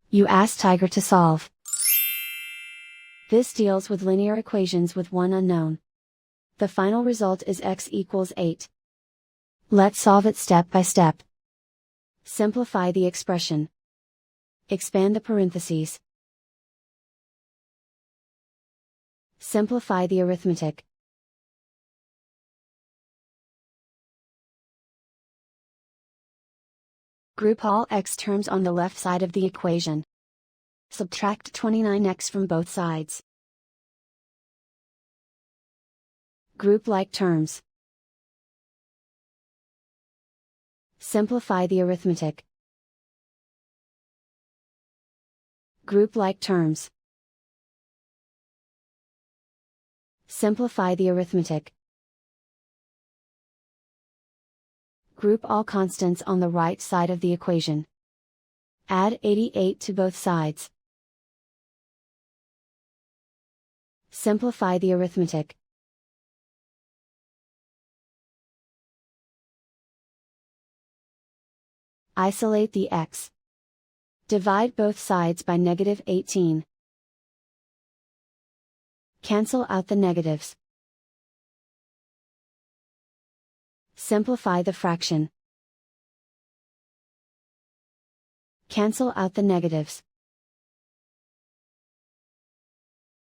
You ask Tiger to solve. This deals with linear equations with one unknown. The final result is x equals 8. Let's solve it step by step. Simplify the expression. Expand the parentheses. Simplify the arithmetic. Group all x terms on the left side of the equation. Subtract 29x from both sides. Group like terms. Simplify the arithmetic. Group like terms. Simplify the arithmetic. Group all constants on the right side of the equation. Add 88 to both sides. Simplify the arithmetic. Isolate the x. Divide both sides by -18. Cancel out the negatives. Simplify the fraction. Cancel out the negatives.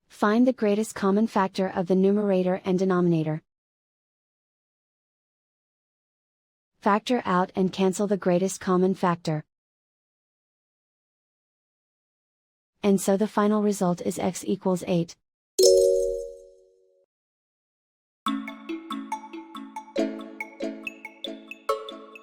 Find the greatest common factor of the numerator and denominator. Factor out and cancel the greatest common factor. And so the final result is x equals 8.